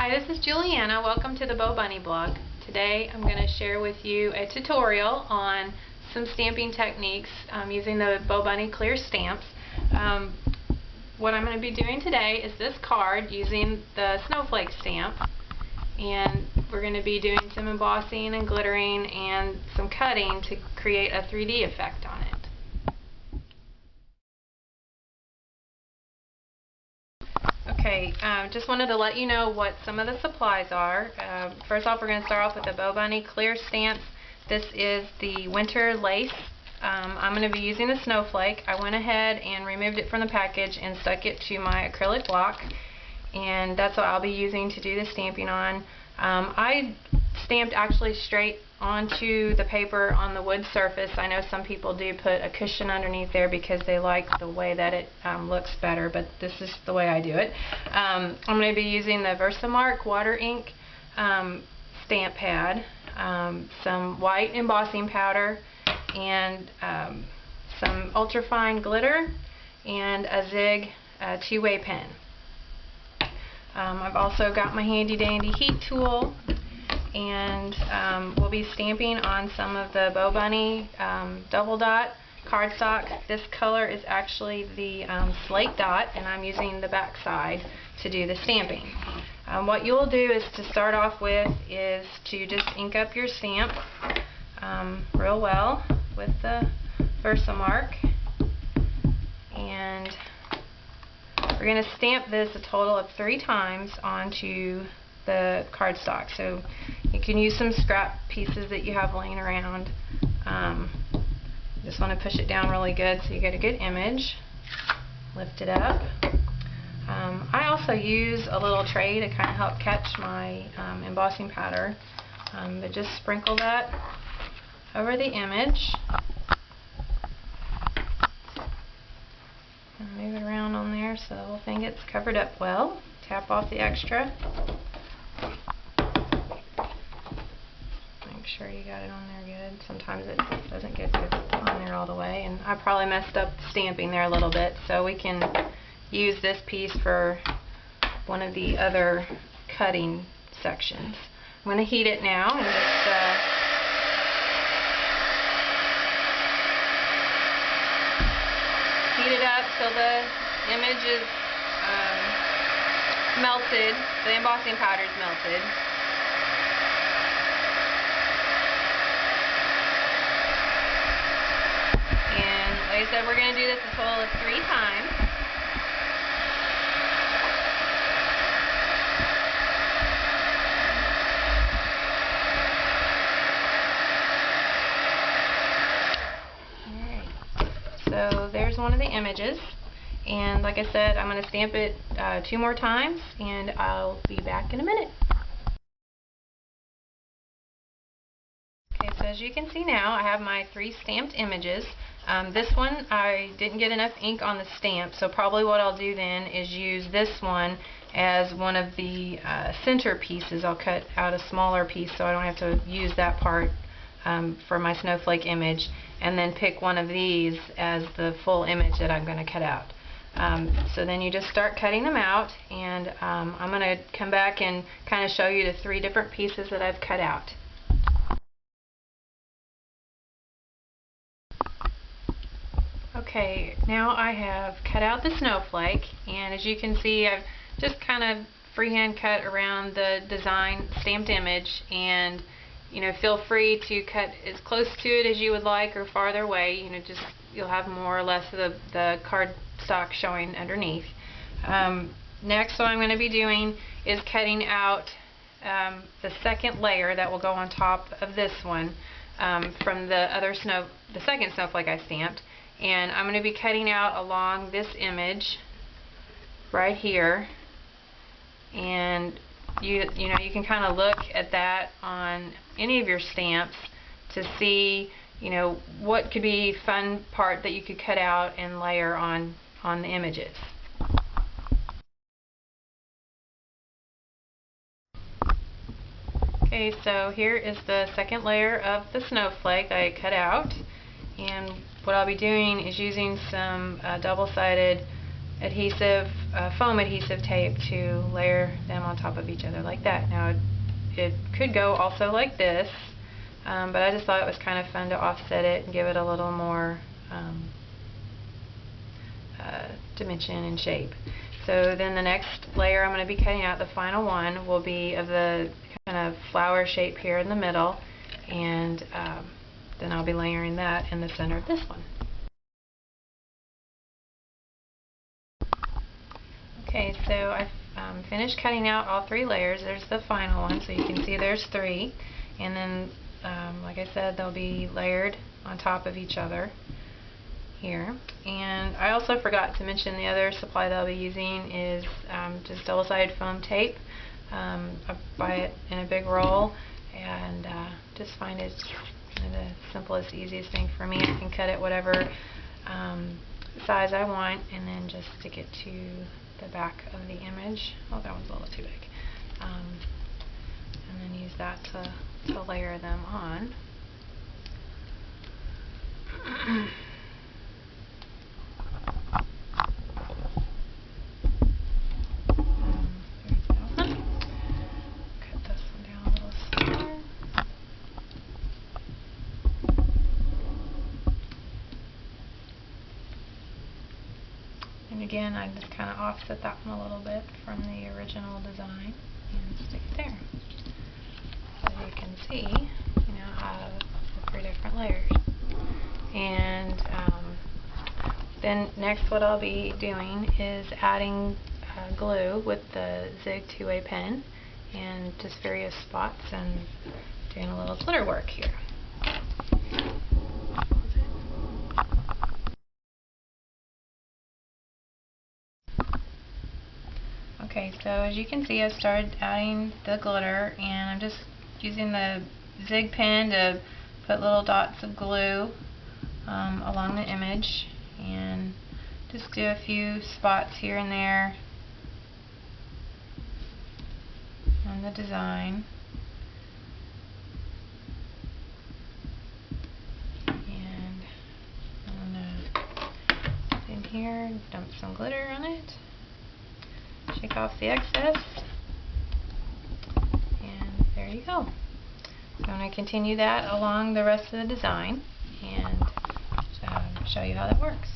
Hi, this is Juliana. Welcome to the Bow Bunny blog. Today I'm going to share with you a tutorial on some stamping techniques using the Bow Bunny clear stamps. What I'm going to be doing today is this card using the Snowflake stamp, and we're going to be doing some embossing and glittering and some cutting to create a 3D effect on it. Okay, just wanted to let you know what some of the supplies are. First off, we're going to start off with the Bow Bunny clear stamps. This is the winter lace. I'm going to be using the Snowflake. I went ahead and removed it from the package and stuck it to my acrylic block, and that's what I'll be using to do the stamping on. I stamped actually straight onto the paper on the wood surface. I know some people do put a cushion underneath there because they like the way that it looks better, but this is the way I do it. I'm going to be using the Versamark water ink stamp pad, some white embossing powder, and some ultrafine glitter, and a Zig two-way pen. I've also got my handy dandy heat tool, and we'll be stamping on some of the Bow Bunny double dot cardstock. This color is actually the slate dot, and I'm using the back side to do the stamping. What you'll do is to start off with is to just ink up your stamp real well with the Versamark, and we're going to stamp this a total of 3 times onto the cardstock. So you can use some scrap pieces that you have laying around. Just want to push it down really good so you get a good image. Lift it up. I also use a little tray to kind of help catch my embossing powder, but just sprinkle that over the image. And move it around on there so the whole thing gets covered up well. Tap off the extra. Make sure you got it on there good. Sometimes it doesn't get good on there all the way, and I probably messed up stamping there a little bit, so we can use this piece for one of the other cutting sections. I'm going to heat it now and just heat it up till the image is melted, the embossing powder is melted. And like I said, we're going to do this a total of 3 times. So there's one of the images, and like I said, I'm going to stamp it 2 more times, and I'll be back in a minute. Okay, so as you can see now, I have my 3 stamped images. This one, I didn't get enough ink on the stamp, so probably what I'll do then is use this one as one of the center pieces. I'll cut out a smaller piece so I don't have to use that part for my snowflake image, and then pick one of these as the full image that I'm going to cut out. So then you just start cutting them out, and I'm going to come back and kind of show you the 3 different pieces that I've cut out. Okay, now I have cut out the snowflake, and as you can see, I've just kind of freehand cut around the design stamped image, and feel free to cut as close to it as you would like or farther away. Just you'll have more or less of the cardstock showing underneath. Next, what I'm going to be doing is cutting out the second layer that will go on top of this one from the second snowflake I stamped, and I'm going to be cutting out along this image right here, and you can kind of look at that on any of your stamps to see what could be fun part that you could cut out and layer on the images. Okay, so here is the second layer of the snowflake I cut out, and what I'll be doing is using some double-sided adhesive, foam adhesive tape to layer them on top of each other like that. Now it could go also like this, but I just thought it was kind of fun to offset it and give it a little more dimension and shape. So then the next layer I'm going to be cutting out, the final one, will be of the kind of flower shape here in the middle, and then I'll be layering that in the center of this one. Okay, so I've finished cutting out all 3 layers. There's the final one, so you can see there's 3, and then like I said, they'll be layered on top of each other here. And I also forgot to mention the other supply that I'll be using is just double-sided foam tape. I buy it in a big roll, and just find it kind of the simplest, easiest thing for me. I can cut it whatever size I want, and then just stick it to the back of the image. Oh, that one's a little too big. And then use that to layer them on. And again, I just kind of offset that one a little bit from the original design and stick it there. So you can see, you know, I have the 3 different layers. And then next what I'll be doing is adding glue with the Zig 2A pen and just various spots and doing a little glitter work here. Okay, so as you can see, I started adding the glitter, and I'm just using the Zig pen to put little dots of glue along the image, and just do a few spots here and there on the design. And I'm going to in here, dump some glitter on it. Shake off the excess, and there you go. So I'm going to continue that along the rest of the design and show you how that works.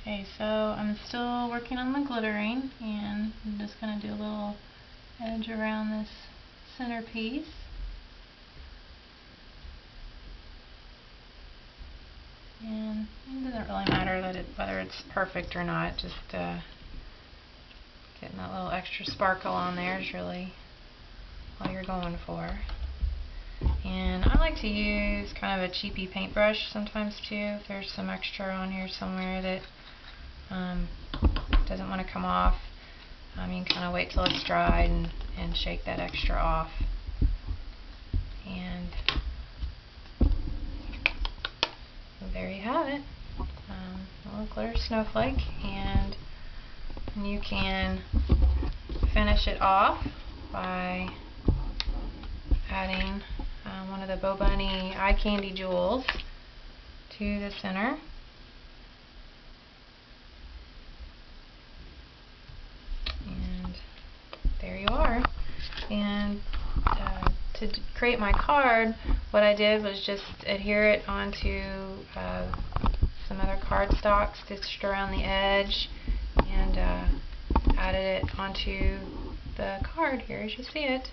Okay, so I'm still working on the glittering, and I'm just going to do a little edge around this centerpiece. And it doesn't really matter that whether it's perfect or not, just getting that little extra sparkle on there is really all you're going for. And I like to use kind of a cheapy paintbrush sometimes too, if there's some extra on here somewhere that doesn't want to come off. You can kind of wait till it's dried and shake that extra off. And there you have it, a little glitter snowflake, and you can finish it off by adding one of the Bo Bunny eye candy jewels to the center. And there you are. And to create my card, what I did was just adhere it onto some other cardstock stitched around the edge, and added it onto the card here as you see it.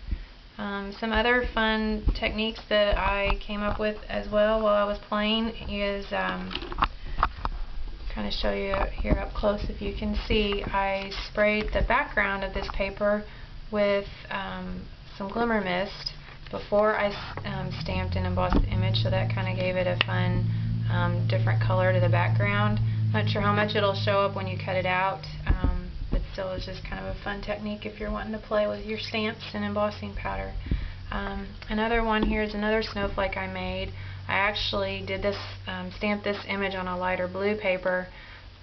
Some other fun techniques that I came up with as well while I was playing is kind of show you here up close if you can see, I sprayed the background of this paper with some glimmer mist before I stamped and embossed the image, so that kind of gave it a fun different color to the background. Not sure how much it'll show up when you cut it out, but still it's just kind of a fun technique if you're wanting to play with your stamps and embossing powder. Another one here is another snowflake I made. I actually did this, stamped this image on a lighter blue paper,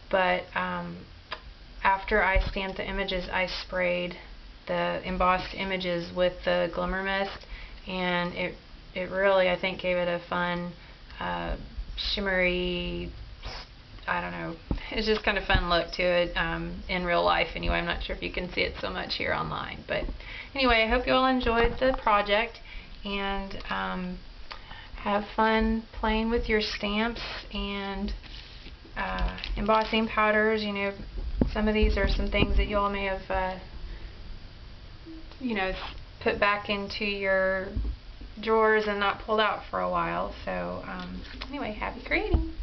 but after I stamped the images, I sprayed the embossed images with the glimmer mist, and it really, I think, gave it a fun shimmery, I don't know, it's just kind of fun look to it in real life anyway. I'm not sure if you can see it so much here online, but anyway, I hope you all enjoyed the project, and have fun playing with your stamps and embossing powders. You know, some of these are some things that you all may have you know, put back into your drawers and not pulled out for a while. So anyway, happy creating!